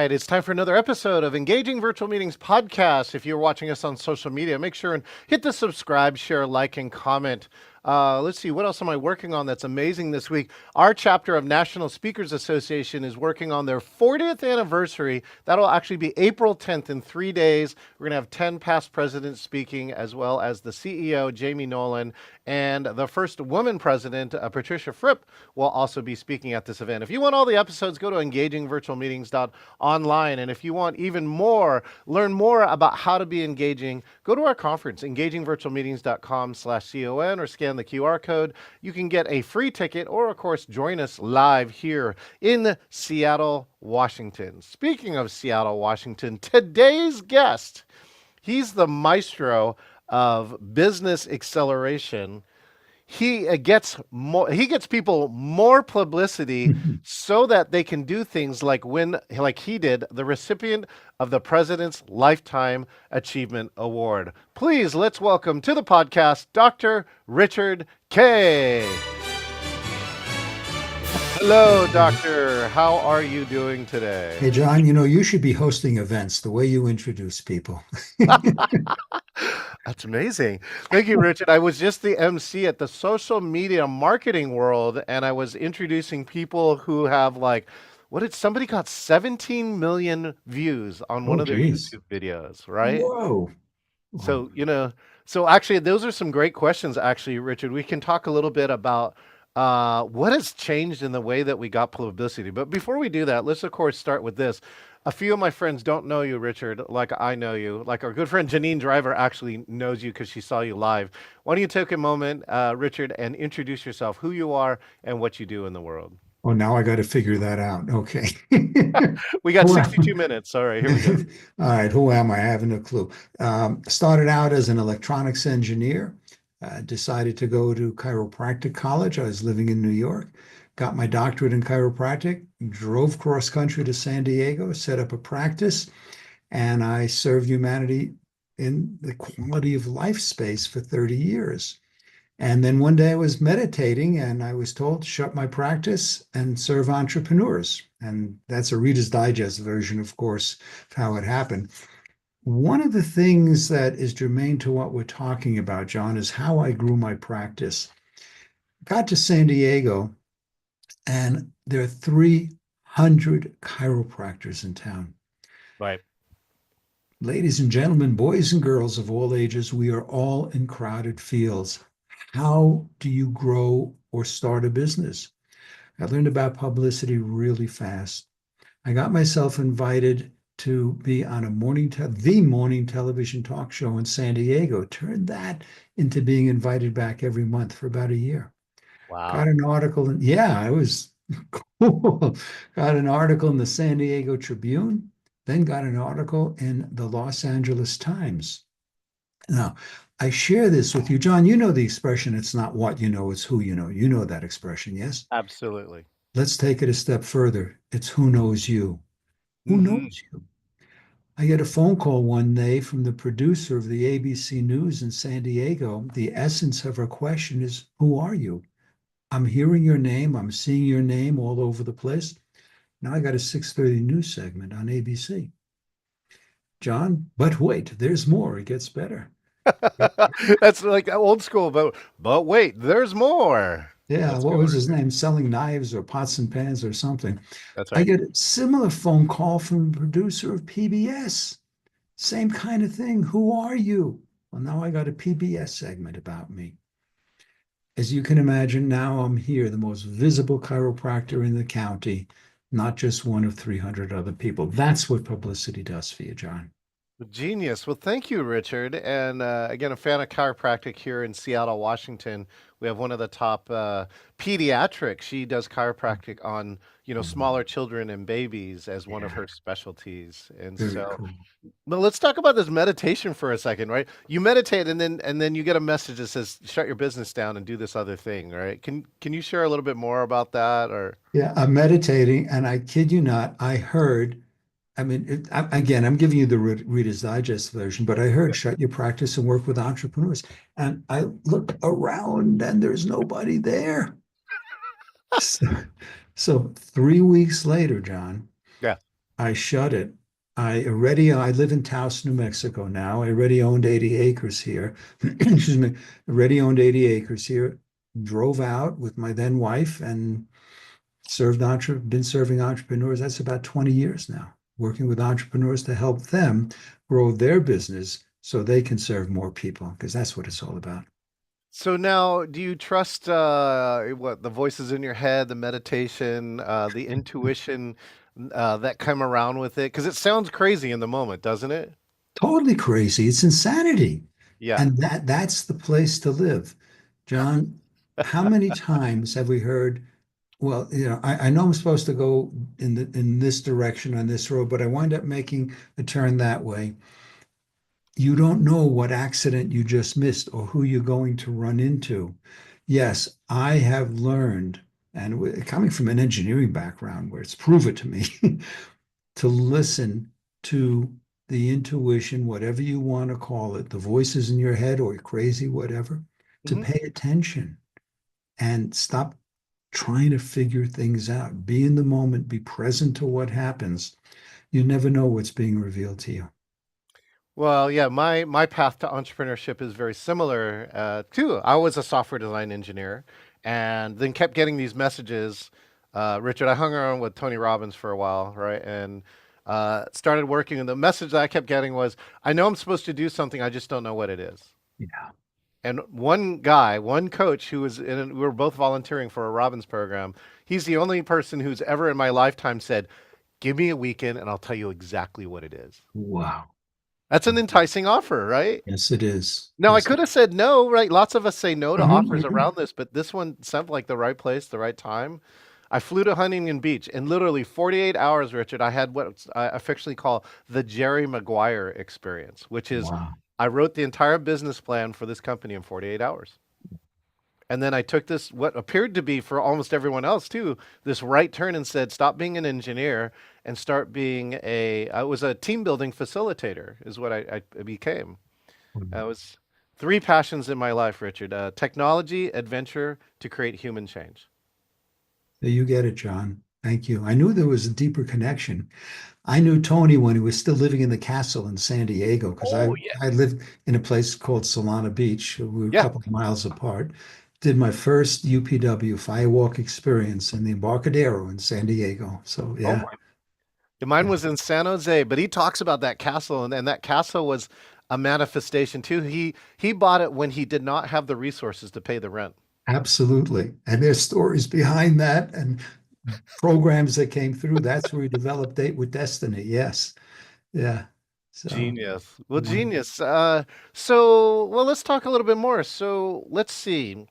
right, it's time for another episode of Engaging Virtual Meetings podcast. If you're watching us on social media, make sure and hit the subscribe, share, like, and comment. Let's see, what else am I working on that's amazing this week? Our chapter of National Speakers Association is working on their 40th anniversary. That'll actually be April 10th in 3 days. We're going to have 10 past presidents speaking, as well as the CEO, Jamie Nolan, and the first woman president, Patricia Fripp, will also be speaking at this event. If you want all the episodes, go to engagingvirtualmeetings.online. And if you want even more, learn more about how to be engaging, go to our conference, engagingvirtualmeetings.com/CON, or scan the QR code. You can get a free ticket or, of course, join us live here in Seattle, Washington. Speaking of Seattle, Washington, today's guest, he's the maestro of business acceleration. He gets people more publicity so that they can do things like win, like he did, the recipient of the President's Lifetime Achievement Award. Please, let's welcome to the podcast, Dr. Richard Kaye. Hello, Doctor. How are you doing today? Hey, John, you should be hosting events the way you introduce people. That's amazing. Thank you, Richard. I was just the MC at the social media marketing world, and I was introducing people who have somebody got 17 million views on one of their Geez. YouTube videos, right? Whoa. So, so actually, those are some great questions, actually, Richard. We can talk a little bit about what has changed in the way that we got publicity. But before we do that, let's, of course, start with this. A few of my friends don't know you, Richard, like I know you. Like our good friend Janine Driver actually knows you because she saw you live. Why don't you take a moment, Richard, and introduce yourself, who you are, and what you do in the world. Oh, now I got to figure that out. Okay. We got 62 minutes. All right, here we go. All right, who am I? I have no clue. Started out as an electronics engineer. Decided to go to chiropractic college. I was living in New York. Got my doctorate in chiropractic, drove cross country to San Diego, set up a practice, and I served humanity in the quality of life space for 30 years. And then one day I was meditating and I was told to shut my practice and serve entrepreneurs. And that's a Reader's Digest version, of course, of how it happened. One of the things that is germane to what we're talking about, John, is how I grew my practice. Got to San Diego, and there are 300 chiropractors in town. Right. Ladies and gentlemen, boys and girls of all ages, we are all in crowded fields. How do you grow or start a business? I learned about publicity really fast. I got myself invited to be on the morning television talk show in San Diego. Turned that into being invited back every month for about a year. Wow. Got an article, it was cool. Got an article in the San Diego Tribune, then got an article in the Los Angeles Times. Now, I share this with you, John. You know the expression, it's not what you know, it's who you know. You know that expression, yes? Absolutely. Let's take it a step further. It's who knows you. Who knows you? I get a phone call one day from the producer of the ABC News in San Diego. The essence of her question is, who are you? I'm hearing your name. I'm seeing your name all over the place. Now I got a 6:30 news segment on ABC. John, but wait, there's more. It gets better. That's like old school, but wait, there's more. Yeah, what was his name? Selling knives or pots and pans or something. That's I right. get a similar phone call from the producer of PBS. Same kind of thing. Who are you? Well, now I got a PBS segment about me. As you can imagine, now I'm here, the most visible chiropractor in the county, not just one of 300 other people. That's what publicity does for you, John. Genius. Well, thank you, Richard. And again, a fan of chiropractic here in Seattle, Washington. We have one of the top pediatrics. She does chiropractic on, smaller children and babies as one of her specialties. And Very cool. Well, let's talk about this meditation for a second, right? You meditate and then you get a message that says, shut your business down and do this other thing, right? Can you share a little bit more about that? Or Yeah, I'm meditating, and I kid you not, I heard, again, I'm giving you the Reader's Digest version, but I heard shut your practice and work with entrepreneurs. And I look around and there's nobody there. So 3 weeks later, John, Yeah. I shut it. I live in Taos, New Mexico now. I already owned 80 acres here. Excuse me. Already owned 80 acres here. Drove out with my then wife and been serving entrepreneurs. That's about 20 years now, working with entrepreneurs to help them grow their business so they can serve more people, because that's what it's all about. So now, do you trust what the voices in your head, the meditation, the intuition that come around with it? Because it sounds crazy in the moment, doesn't it? Totally crazy. It's insanity. Yeah. And that's the place to live. John, how many times have we heard, well, I know I'm supposed to go in this direction on this road, but I wind up making a turn that way. You don't know what accident you just missed or who you're going to run into. Yes, I have learned, and coming from an engineering background where it's prove it to me, to listen to the intuition, whatever you want to call it, the voices in your head or crazy, whatever, to Hmm. pay attention and stop trying to figure things out. Be in the moment, be present to what happens. You never know what's being revealed to you. Well, yeah, my path to entrepreneurship is very similar too. I was a software design engineer, and then kept getting these messages. Richard, I hung around with Tony Robbins for a while, right? And started working. And the message that I kept getting was, "I know I'm supposed to do something, I just don't know what it is." Yeah. And one guy, one coach who was we were both volunteering for a Robbins program. He's the only person who's ever in my lifetime said, "Give me a weekend, and I'll tell you exactly what it is." Wow. That's an enticing offer, right? Yes, it is. Now, I Yes. could have said no, right? Lots of us say no to Mhm, offers mhm. around this, but this one sounded like the right place, the right time. I flew to Huntington Beach in literally 48 hours, Richard. I had what I affectionately call the Jerry Maguire experience, which is Wow. I wrote the entire business plan for this company in 48 hours. And then I took this, what appeared to be for almost everyone else too, this right turn and said, stop being an engineer and start being I was a team building facilitator, is what I became. That was three passions in my life, Richard: technology, adventure, to create human change. You get it, John. Thank you. I knew there was a deeper connection. I knew Tony when he was still living in the castle in San Diego because Oh yeah, I lived in a place called Solana Beach. We were a yeah. couple of miles apart. Did my first UPW firewalk experience in the Embarcadero in San Diego. So Oh yeah, my. Mine was in San Jose, but he talks about that castle, and that castle was a manifestation too. He bought it when he did not have the resources to pay the rent. absolutely. And there's stories behind that and programs that came through. That's where we developed Date with Destiny. Yes. Yeah. So Genius. Well, one, genius. Well, let's talk a little bit more. So let's see.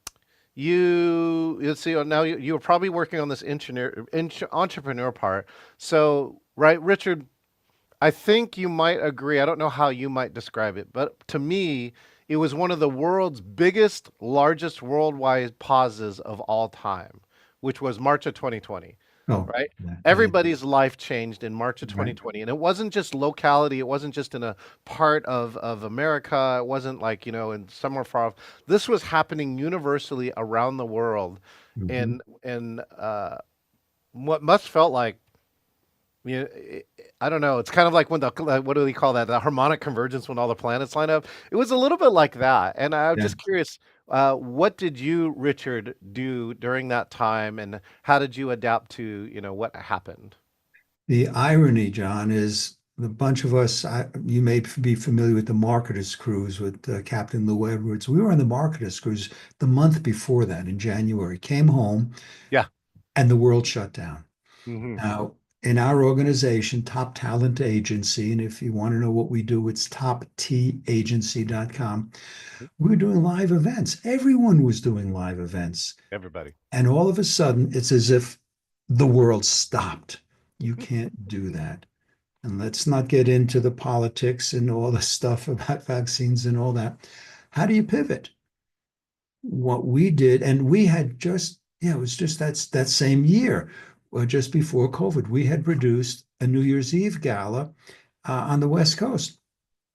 Let's see. Now you were probably working on this entrepreneur part. So, right, Richard, I think you might agree. I don't know how you might describe it, but to me, it was one of the world's biggest, largest worldwide pauses of all time, which was March of 2020, oh, right? yeah, Everybody's life changed in March of right. 2020. And it wasn't just locality, it wasn't just in a part of America, it wasn't like, in somewhere far off. This was happening universally around the world Mhm. in what must felt like I don't know. It's kind of like when what do we call that? The harmonic convergence when all the planets line up. It was a little bit like that. And I'm Yeah. just curious, what did you, Richard, do during that time, and how did you adapt to, what happened? The irony, John, is the bunch of us, you may be familiar with the Marketers Cruise with Captain Lou Edwards. We were on the Marketers Cruise the month before that in January, came home, Yeah. and the world shut down. Hmm. Now, in our organization, Top Talent Agency, and if you want to know what we do, it's toptagency.com. We were doing live events. Everyone was doing live events. Everybody. And all of a sudden, it's as if the world stopped. You can't do that. And let's not get into the politics and all the stuff about vaccines and all that. How do you pivot? What we did, and we had just, yeah, it was just that same year, just before COVID, we had produced a New Year's Eve gala on the West Coast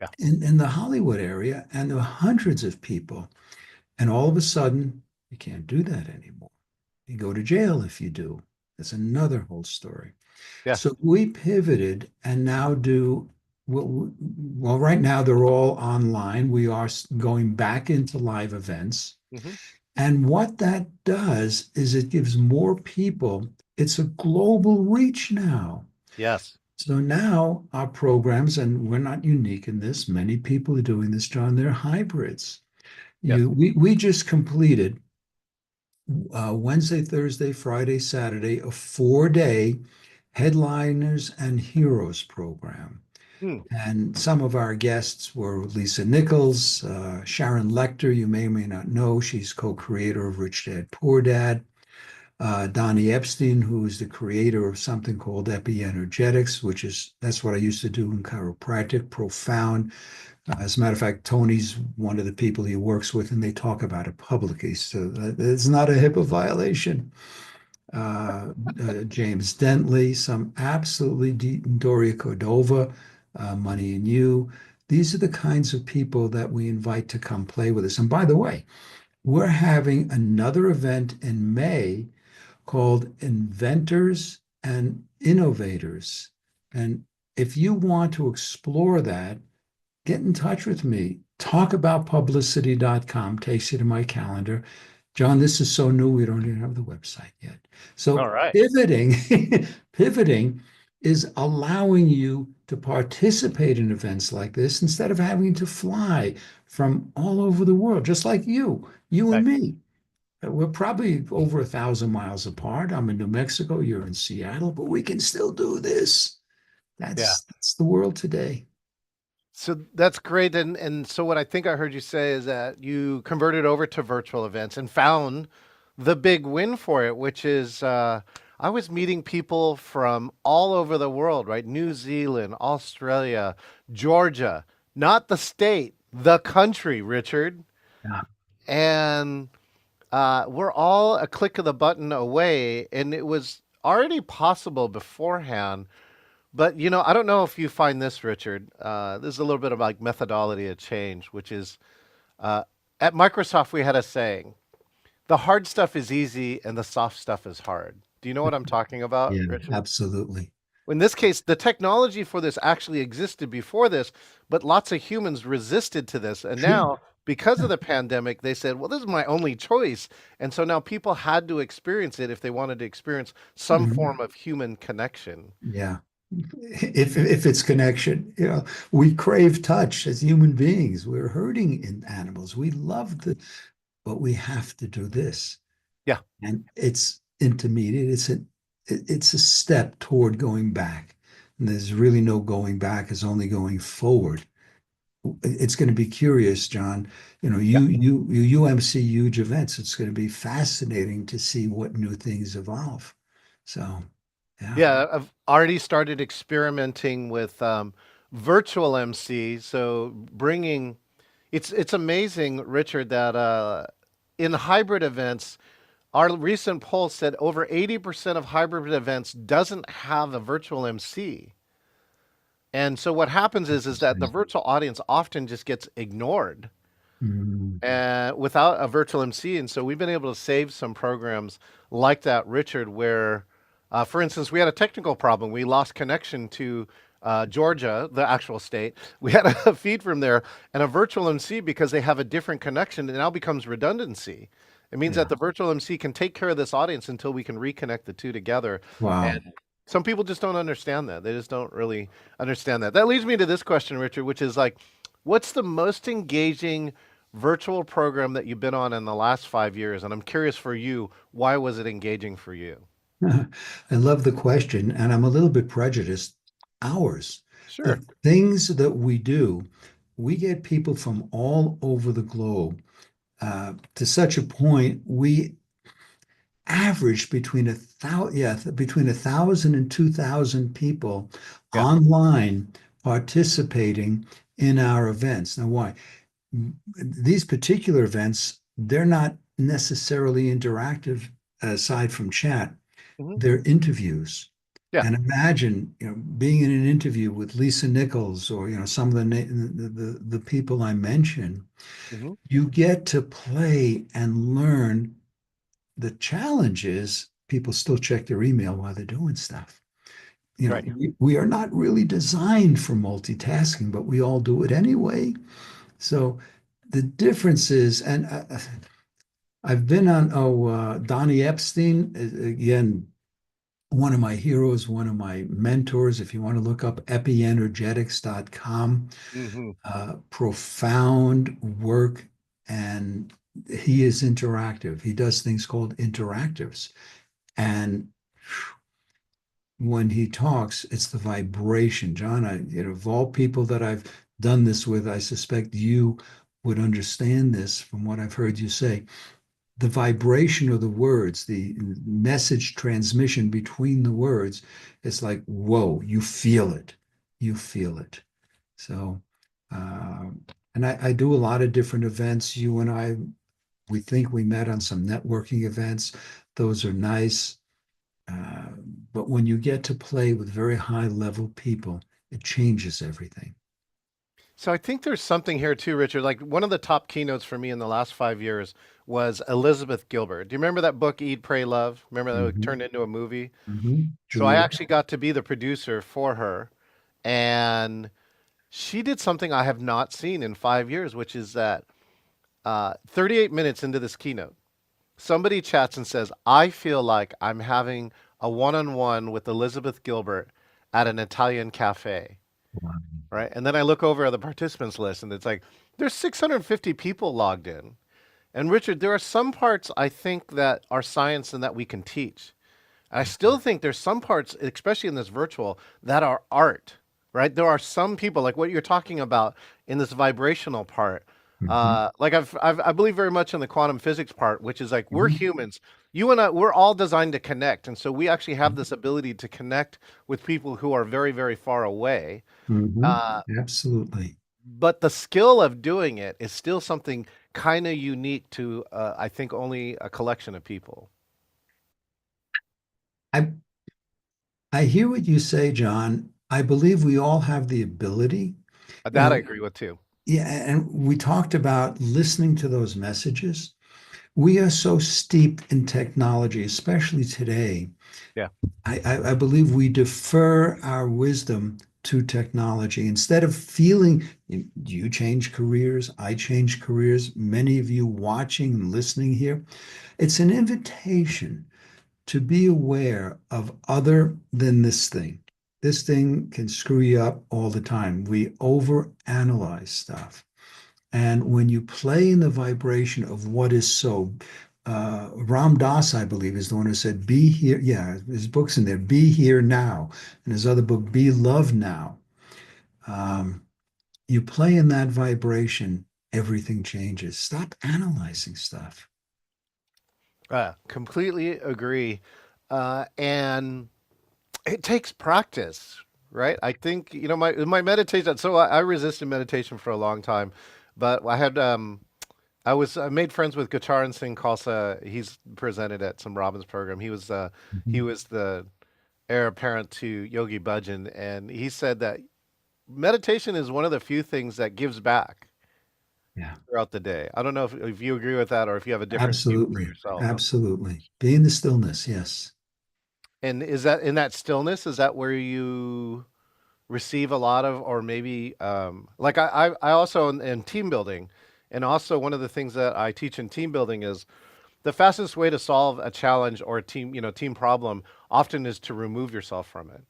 Yeah. in the Hollywood area, and there were hundreds of people. And all of a sudden, you can't do that anymore. You go to jail if you do. That's another whole story. Yeah. So we pivoted and now do well, right now they're all online. We are going back into live events. Hmm. And what that does is it gives more people, it's a global reach now. Yes. So now our programs, and we're not unique in this, many people are doing this, John, they're hybrids. Yes. We just completed Wednesday, Thursday, Friday, Saturday, a 4-day headliners and heroes program. Hmm. And some of our guests were Lisa Nichols, Sharon Lecter, you may or may not know. She's co-creator of Rich Dad, Poor Dad. Donnie Epstein, who is the creator of something called Epienergetics, that's what I used to do in chiropractic, profound. As a matter of fact, Tony's one of the people he works with, and they talk about it publicly. So it's not a HIPAA violation. James Dentley, some absolutely Doria Cordova, Money and You. These are the kinds of people that we invite to come play with us. And by the way, we're having another event in May called Inventors and Innovators. And if you want to explore that, get in touch with me. Talkaboutpublicity.com takes you to my calendar. John, this is so new, we don't even have the website yet. All So right. pivoting is allowing you to participate in events like this instead of having to fly from all over the world, just like you and Right. me. We're probably over 1,000 miles apart. I'm in New Mexico, you're in Seattle, but we can still do this. Yeah. That's the world today. So that's great. And so what I think I heard you say is that you converted over to virtual events and found the big win for it, which is I was meeting people from all over the world, right? New Zealand, Australia, Georgia, not the state, the country, Richard. Yeah. And we're all a click of the button away. And it was already possible beforehand, but I don't know if you find this, Richard. This is a little bit of like methodology of change, which is uh, at Microsoft we had a saying: the hard stuff is easy and the soft stuff is hard. Do you know what I'm talking about, Yeah, Richard? absolutely. In this case, the technology for this actually existed before this, but lots of humans resisted to this, and Sure. now because of the pandemic, they said, "Well, this is my only choice," and so now people had to experience it if they wanted to experience some Mhm. form of human connection. Yeah. If it's connection, we crave touch as human beings. We're hurting in animals. We love but we have to do this. Yeah. And it's intermediate. It's a step toward going back. And there's really no going back, it's only going forward. It's going to be curious, John. You UMC huge events. It's going to be fascinating to see what new things evolve. So, yeah. Yeah, I've already started experimenting with virtual MC. So bringing, it's amazing, Richard, that in hybrid events, our recent poll said over 80% of hybrid events doesn't have a virtual MC. And so what happens is that the virtual audience often just gets ignored Mm, without a virtual MC. And so we've been able to save some programs like that, Richard, where, for instance, we had a technical problem. We lost connection to Georgia, the actual state. We had a feed from there and a virtual MC because they have a different connection. It now becomes redundancy. It means that yeah. the virtual MC can take care of this audience until we can reconnect the two together. Wow. And some people just don't understand that. They just don't really understand that. That leads me to this question, Richard, which is like, what's the most engaging virtual program that you've been on in the last 5 years? And I'm curious for you, why was it engaging for you? I love the question, and I'm a little bit prejudiced. Ours, Sure. the things that we do, we get people from all over the globe to such a point we average between 1,000 and 2,000 people Yeah. online participating in our events. Now, why? These particular events, they're not necessarily interactive aside from chat. Hmm. They're interviews. Yeah. And imagine, being in an interview with Lisa Nichols or, some of the people I mentioned. Hmm. You get to play and learn. The challenge is people still check their email while they're doing stuff. You know, Right. we are not really designed for multitasking, but we all do it anyway. So the difference is, and I've been on, Donnie Epstein, again, one of my heroes, one of my mentors. If you want to look up epienergetics.com, Hmm. profound work. And he is interactive. He does things called interactives. And when he talks, it's the vibration. John, of all people that I've done this with, I suspect you would understand this from what I've heard you say. The vibration of the words, the message transmission between the words, it's like, whoa, you feel it. You feel it. So, uh, and I do a lot of different events. You and I, we think we met on some networking events. Those are nice. Uh, but when you get to play with very high level people, it changes everything. So I think there's something here too, Richard. Like one of the top keynotes for me in the last 5 years was Elizabeth Gilbert. Do you remember that book, Eat, Pray, Love? Remember that it Mhm, turned into a movie? So I Julia. actually got to be the producer for her, and she did something I have not seen in 5 years, which is that 38 minutes into this keynote, somebody chats and says, I feel like I'm having a one on one with Elizabeth Gilbert at an Italian cafe, Wow. right? And then I look over at the participants list and it's like, there's 650 people logged in. And Richard, there are some parts I think that are science and that we can teach. And I still think there's some parts, especially in this virtual, that are art, right? There are some people, like what you're talking about in this vibrational part. Mhm, Like I believe very much in the quantum physics part, which is like we're mhm, humans. You and I, we're all designed to connect. And so we actually have this ability to connect with people who are very, very far away. mhm. Uh, Absolutely. but the skill of doing it is still something kind of unique to, I think, only a collection of people. I I hear what you say, John. I believe we all have the ability. You That I know, agree with too. yeah, and we talked about listening to those messages. We are so steeped in technology, especially today. Yeah. I believe we defer our wisdom to technology instead of feeling. You change careers, I change careers. Many of you watching and listening here, it's an invitation to be aware of other than this thing. This thing can screw you up all the time. We overanalyze stuff. And when you play in the vibration of what is so, Ram Dass, I believe, is the one who said, be here. Yeah, his book's in there, Be Here Now. And his other book, Be Love Now. Um, you play in that vibration, everything changes. Stop analyzing stuff. Completely agree. And it takes practice, right? I think, my meditation, so I resisted meditation for a long time, but I made friends with Guitar Singh Khalsa. He's presented at some Robbins program. He Mhm. was the heir apparent to Yogi Bhajan, and he said that meditation is one of the few things that gives back Yeah, throughout the day. I don't know if you agree with that or if you have a different view for absolutely. yourself. Absolutely. Be in the stillness. Yes. And is that in that stillness, is that where you receive a lot of, or maybe like I also in team building, and also one of the things that I teach in team building is the fastest way to solve a challenge or a team problem often is to remove yourself from it,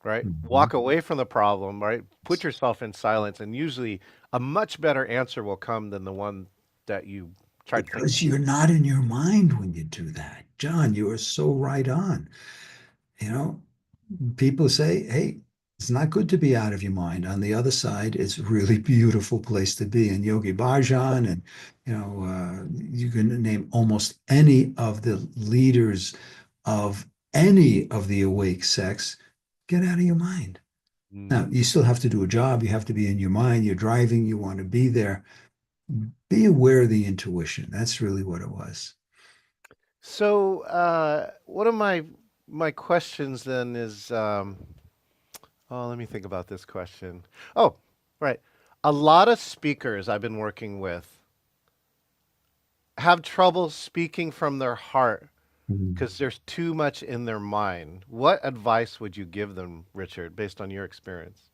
right? Mhm. Walk away from the problem, right? Put yourself in silence, and usually a much better answer will come than the one that you tried to think Because you're not in your mind when you do that. John, you are so right on. You know, people say, hey, it's not good to be out of your mind. On the other side, it's a really beautiful place to be. And Yogi Bhajan, and you can name almost any of the leaders of any of the awake sects. Get out of your mind. of. Now, you still have to do a job. You have to be in your mind. You're driving. You want to be there. Be aware of the intuition. That's really what it was. So, one of my questions then is, oh, let me think about this question. Oh, right. A lot of speakers I've been working with have trouble speaking from their heart Mhm. because there's too much in their mind. What advice would you give them, Richard, based on your experience?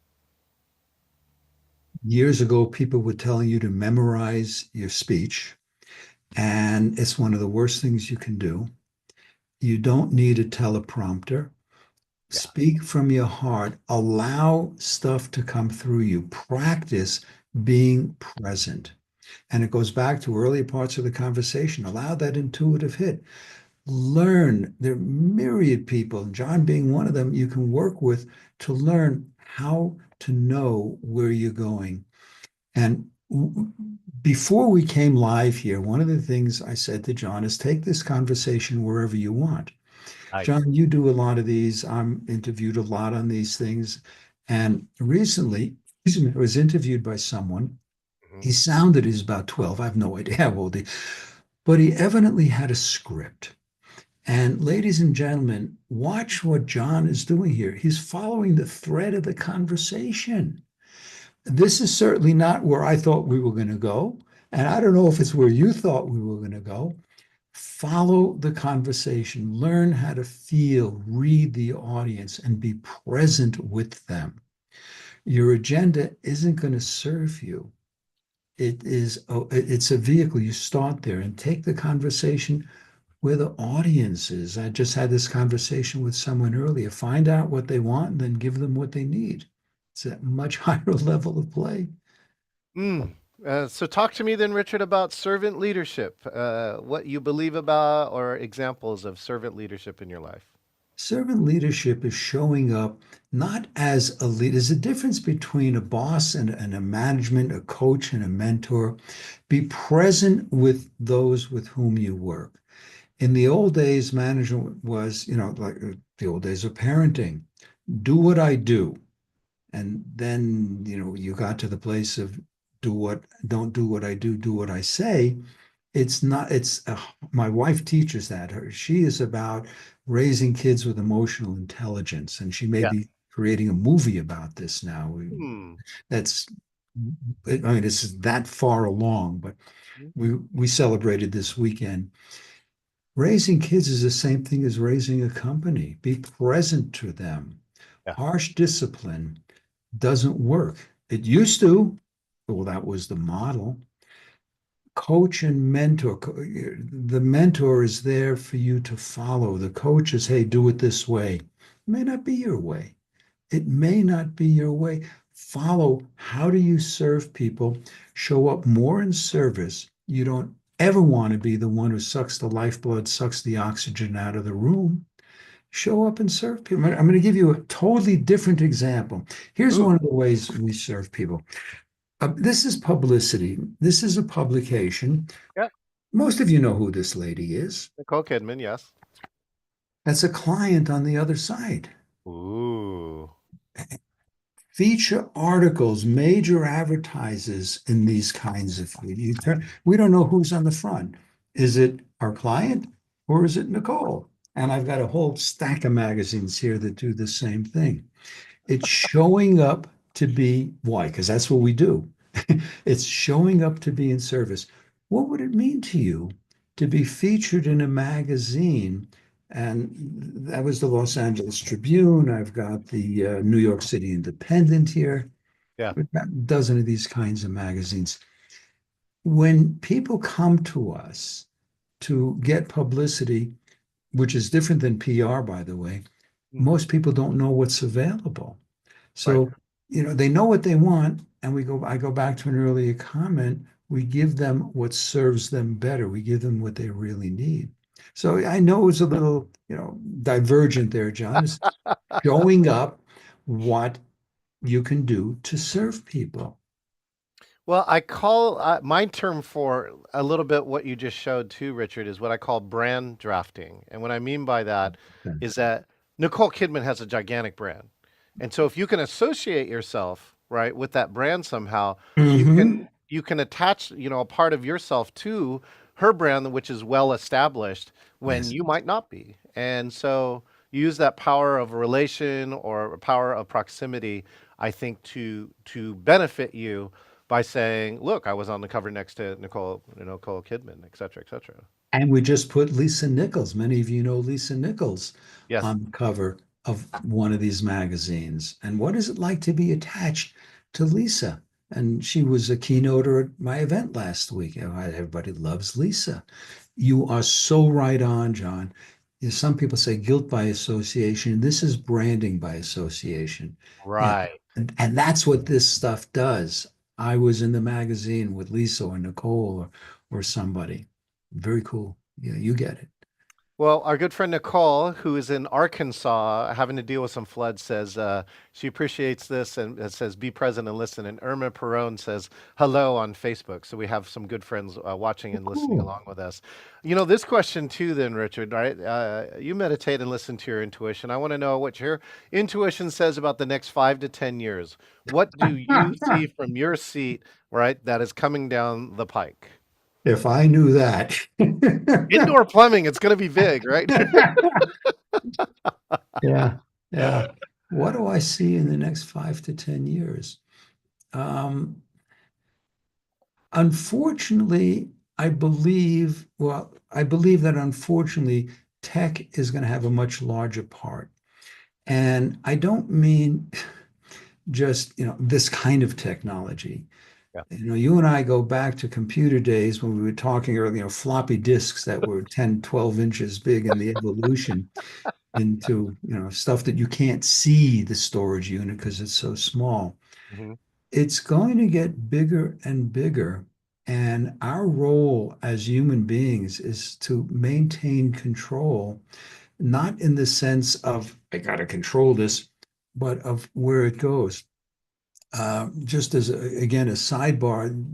Years ago, people were telling you to memorize your speech, and it's one of the worst things you can do. You don't need a teleprompter. Yeah. Speak from your heart. Allow stuff to come through you. Practice being present. And it goes back to earlier parts of the conversation. Allow that intuitive hit. Learn. There are myriad people, John being one of them, you can work with to learn how to know where you're going. And before we came live here, one of the things I said to John is take this conversation wherever you want. Nice. John, you do a lot of these. I'm interviewed a lot on these things. And recently, I was interviewed by someone. Mhm. He sounded he's about 12. I have no idea how old he, but he evidently had a script. And ladies and gentlemen, watch what John is doing here. He's following the thread of the conversation. This is certainly not where I thought we were going to go. And I don't know if it's where you thought we were going to go. Follow the conversation, learn how to feel, read the audience, and be present with them. Your agenda isn't going to serve you. It's a vehicle. You start there and take the conversation where the audience is. I just had this conversation with someone earlier. Find out what they want and then give them what they need. It's a much higher level of play. Mm. So talk to me then, Richard, about servant leadership. What you believe about, or examples of servant leadership in your life. Servant leadership is showing up not as a lead. There's a difference between a boss and a management, a coach and a mentor. Be present with those with whom you work. In the old days, management was, like the old days of parenting. Do what I do. And then, you got to the place of don't do what I do what I say. It's not, my wife teaches that. She is about raising kids with emotional intelligence, and she may Yeah. be creating a movie about this now. Hmm. That's, I mean, it's that far along, but we celebrated this weekend. Raising kids is the same thing as raising a company. Be present to them. Yeah. Harsh discipline doesn't work. It used to. Well, that was the model. Coach and mentor. The mentor is there for you to follow. The coach is, hey, do it this way. It may not be your way. It may not be your way. Follow. How do you serve people? Show up more in service. You don't ever want to be the one who sucks the lifeblood, sucks the oxygen out of the room. Show up and serve people. I'm going to give you a totally different example. Here's Ooh. one of the ways we serve people. This is publicity. This is a publication. Yeah. Most of you know who this lady is. Nicole Kidman. Yes. That's a client on the other side. Ooh. Feature articles, major advertisers in these kinds of we don't know who's on the front. Is it our client or is it Nicole? And I've got a whole stack of magazines here that do the same thing. It's showing up to be why? Because that's what we do. It's showing up to be in service. What would it mean to you to be featured in a magazine? And that was the Los Angeles Tribune. I've got the New York City Independent here. Yeah. We've got a dozen of these kinds of magazines. When people come to us to get publicity, which is different than PR, by the way, Mm. most people don't know what's available. Right. So, they know what they want, and I go back to an earlier comment, we give them what serves them better. We give them what they really need. So I know it's a little, divergent there, John. It's showing up what you can do to serve people. Well, I call my term for a little bit what you just showed too, Richard, is what I call brand drafting. And what I mean by that is that Nicole Kidman has a gigantic brand. And so if you can associate yourself, right, with that brand somehow, Mm-hmm. you can attach, a part of yourself to her brand, which is well established when Yes. you might not be. And so you use that power of relation or power of proximity, I think, to benefit you by saying, "Look, I was on the cover next to Nicole Kidman, et cetera, et cetera." And we just put Lisa Nichols, many of you know Lisa Nichols, Yes. on the cover of one of these magazines. And what is it like to be attached to Lisa? And she was a keynoter at my event last week. Everybody loves Lisa. You are so right on, John. Some people say guilt by association. This is branding by association. Yeah. Right. And that's what this stuff does. I was in the magazine with Lisa or Nicole or somebody. Very cool. Yeah, you get it. Well, our good friend Nicole, who is in Arkansas having to deal with some floods, says she appreciates this and it says, be present and listen. And Irma Perone says, hello on Facebook. So we have some good friends watching and listening Cool. along with us. You know, this question too, then, Richard, right? You meditate and listen to your intuition. I want to know what your intuition says about the next 5 to 10 years. What do you see from your seat, right, that is coming down the pike? If I knew that. Indoor plumbing, it's going to be big, right? Yeah, yeah. What do I see in the next 5 to 10 years? Um, Unfortunately, I believe that unfortunately, tech is going to have a much larger part. And I don't mean just, this kind of technology. Yeah. You and I go back to computer days when we were talking earlier, floppy disks that were 10, 12 inches big in the evolution into, stuff that you can't see the storage unit because it's so small. Hmm. It's going to get bigger and bigger. And our role as human beings is to maintain control, not in the sense of, I got to control this, but of where it goes. Just as, again, a sidebar,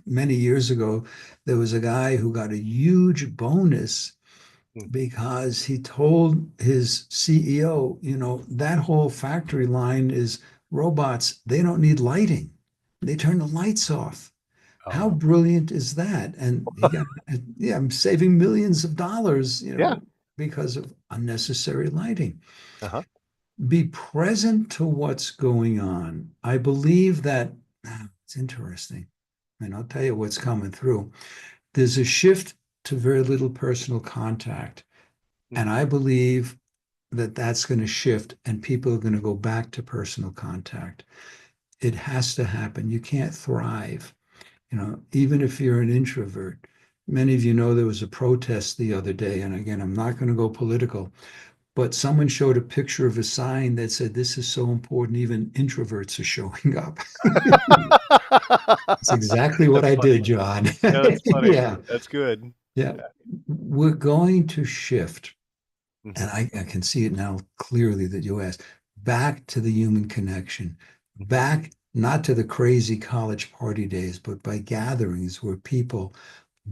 many years ago, there was a guy who got a huge bonus because he told his CEO, that whole factory line is robots. They don't need lighting. They turn the lights off. How Oh, brilliant is that? And he got, yeah, I'm saving millions of dollars, yeah. because of unnecessary lighting. Uh-huh. Be present to what's going on. I believe that it's interesting. And I'll tell you what's coming through. There's a shift to very little personal contact. And Mhm. I believe that that's going to shift and people are going to go back to personal contact. It has to happen. You can't thrive, even if you're an introvert. Many of you know there was a protest the other day. And again, I'm not going to go political, but someone showed a picture of a sign that said, "This is so important, even introverts are showing up." It's exactly what That's I funny. did, John. Yeah, that's funny. Yeah, That's good. yeah. Yeah. We're going to shift. And Mhm. I can see it now clearly that you asked, back to the human connection, Mhm. back not to the crazy college party days, but by gatherings where people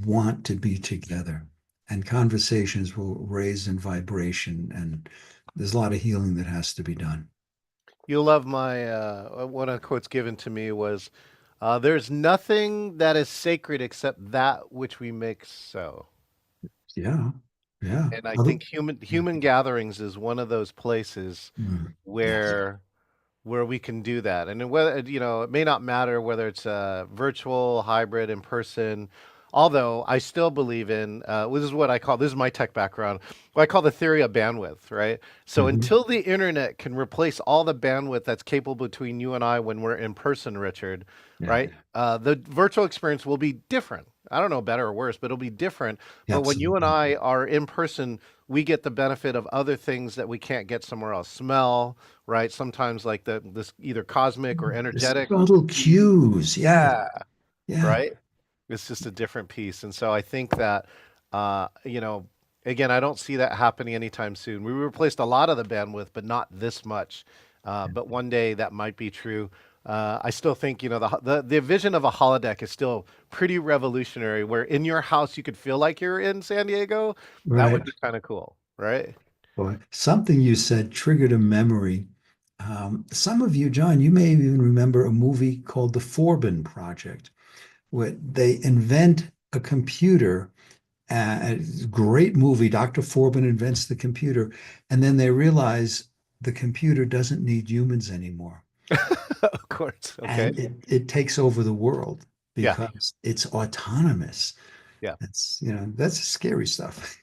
want to be together and conversations will raise in vibration. And there's a lot of healing that has to be done. You love my one of the quotes given to me was, "There's nothing that is sacred except that which we make so." Yeah. Yeah. And I Other- think human gatherings is one of those places Yes. where we can do that. And whether, it may not matter whether it's virtual, hybrid, in person. Although I still believe in, this is what I call, this is my tech background, what I call the theory of bandwidth, right? So Mhm. until the internet can replace all the bandwidth that's capable between you and I when we're in person, Richard, Yeah. right? The virtual experience will be different. I don't know, better or worse, but it'll be different. But when you and Absolutely. I are in person, we get the benefit of other things that we can't get somewhere else. Smell, right? Sometimes like this either cosmic or The energetic. subtle cues. Yeah. Yeah, Yeah. right. It's just a different piece. And so I think that, uh, you know, again, I don't see that happening anytime soon. We replaced a lot of the bandwidth, but not this much. But one day that might be true. I still think, the vision of a holodeck is still pretty revolutionary, where in your house you could feel like you're in San Diego. That would Right. be kind of cool, right? Boy, something you said triggered a memory. Some of you, John, you may even remember a movie called The Forbin Project, where they invent a computer. It's a great movie. Dr. Forbin invents the computer, and then they realize the computer doesn't need humans anymore. Of course. Okay. And it takes over the world Yeah. because it's autonomous. Yeah. That's scary stuff.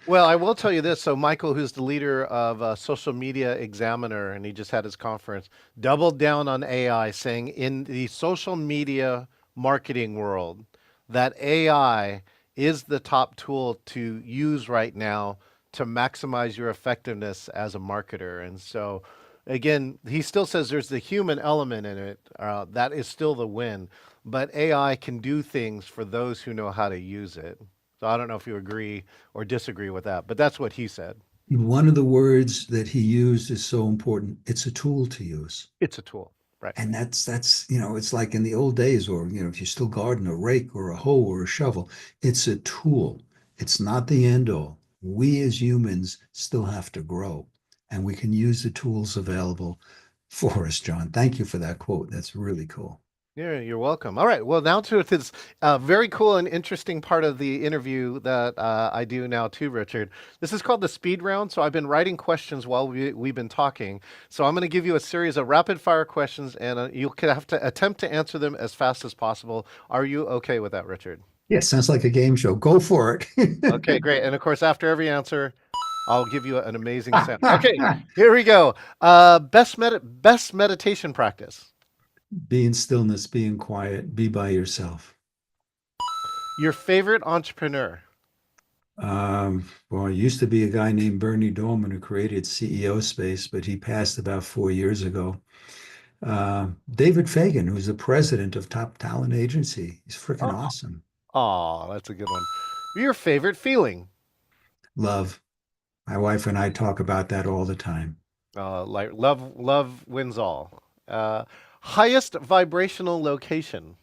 Well, I will tell you this. So, Michael, who's the leader of Social Media Examiner, and he just had his conference, doubled down on AI, saying in the social media marketing world, that AI is the top tool to use right now to maximize your effectiveness as a marketer. And so, again, he still says there's the human element in it. That is still the win. But AI can do things for those who know how to use it. So I don't know if you agree or disagree with that, but that's what he said. One of the words that he used is so important. It's a tool to use. It's a tool, right? And it's like in the old days, or, if you still garden, a rake or a hoe or a shovel, it's a tool. It's not the end all. We as humans still have to grow, and we can use the tools available for us, John. Thank you for that quote. That's really cool. Yeah, you're welcome. All right. Well, now to this very cool and interesting part of the interview that I do now too, Richard. This is called the speed round. So I've been writing questions while we've been talking. So I'm going to give you a series of rapid fire questions, and you have to attempt to answer them as fast as possible. Are you okay with that, Richard? Yeah, sounds like a game show. Go for it. Okay, great. And of course, after every answer, I'll give you an amazing sound. Okay, here we go. Best meditation practice. Be in stillness, be in quiet, be by yourself. Your favorite entrepreneur. Well, it used to be a guy named Bernie Dorman who created CEO Space, but he passed about 4 years ago. David Fagan, who's the president of Top Talent Agency. He's freaking Oh, awesome. oh, that's a good one. Your favorite feeling. Love. My wife and I talk about that all the time. Like love wins all. Highest vibrational location.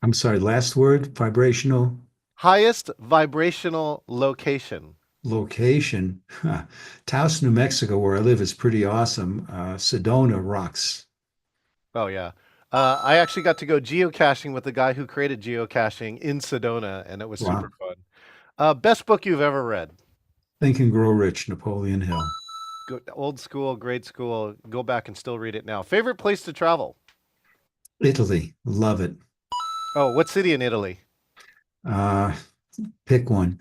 I'm sorry, last word, vibrational Highest vibrational location. location. Taos, New Mexico, where I live, is pretty awesome. Sedona rocks. Oh yeah. I actually got to go geocaching with the guy who created geocaching in Sedona, and it was super Wow. fun. Best book you've ever read. Think and Grow Rich, Napoleon Hill. Old school, grade school. Go back and still read it now. Favorite place to travel? Italy, love it. Oh, what city in Italy? Uh, Pick one.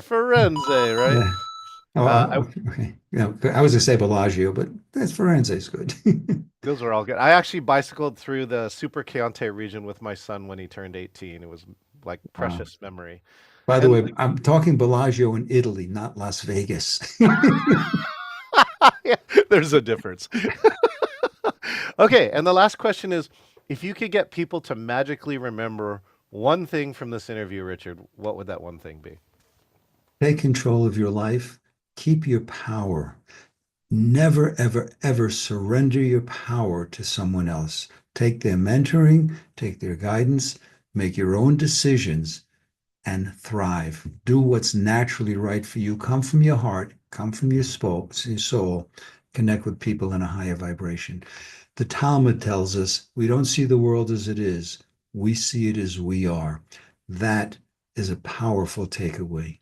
Firenze, right? Yeah. Oh, Uh, okay. I was gonna say Bellagio, but that's Firenze's good. Those are all good. I actually bicycled through the Super Chianti region with my son when he turned 18. It was like Wow. precious memory. By the And way, I'm talking Bellagio in Italy, not Las Vegas. yeah, there's a difference. Okay, and the last question is, if you could get people to magically remember one thing from this interview, Richard, what would that one thing be? Take control of your life. Keep your power. Never, ever, ever surrender your power to someone else. Take their mentoring, take their guidance, make your own decisions, and thrive. Do what's naturally right for you. Come from your heart, come from your soul, connect with people in a higher vibration. The Talmud tells us we don't see the world as it is, we see it as we are. That is a powerful takeaway.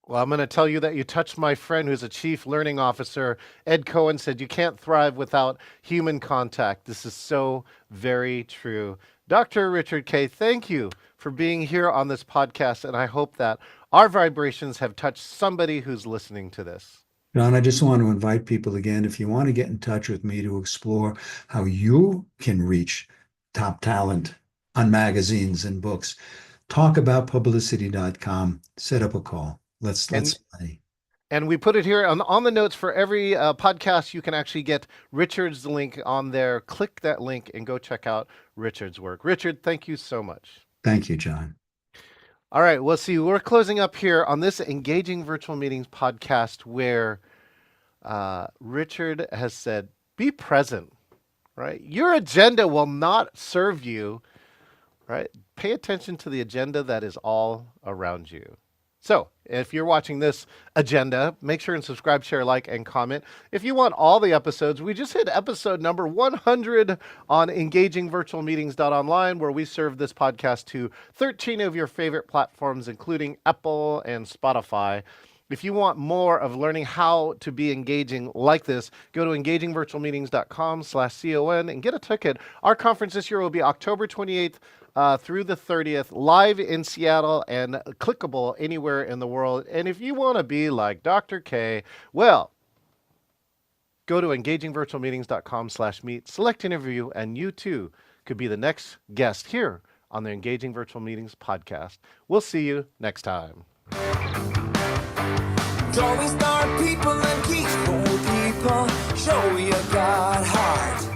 Well, I'm going to tell you that you touched my friend who's a chief learning officer. Ed Cohen said you can't thrive without human contact. This is so very true. Dr. Richard Kaye, thank you for being here on this podcast, and I hope that our vibrations have touched somebody who's listening to this. John, I just want to invite people again, if you want to get in touch with me to explore how you can reach top talent on magazines and books, talkaboutpublicity.com, set up a call. Let's And play. and we put it here on the notes for every podcast. You can actually get Richard's link on there. Click that link and go check out Richard's work. Richard, thank you so much. Thank you, John. All right. Well, see, we're closing up here on this Engaging Virtual Meetings podcast where Richard has said, be present, right? Your agenda will not serve you, right? Pay attention to the agenda that is all around you. So if you're watching this agenda, make sure and subscribe, share, like, and comment. If you want all the episodes, we just hit episode number 100 on engagingvirtualmeetings.online, where we serve this podcast to 13 of your favorite platforms, including Apple and Spotify. If you want more of learning how to be engaging like this, go to engagingvirtualmeetings.com/CON and get a ticket. Our conference this year will be October 28th through the 30th, live in Seattle and clickable anywhere in the world. And if you want to be like Dr. Kaye, well, go to engagingvirtualmeetings.com/meet, select interview, and you too could be the next guest here on the Engaging Virtual Meetings podcast. We'll see you next time. Don't we start people and keep more people? Show you got heart.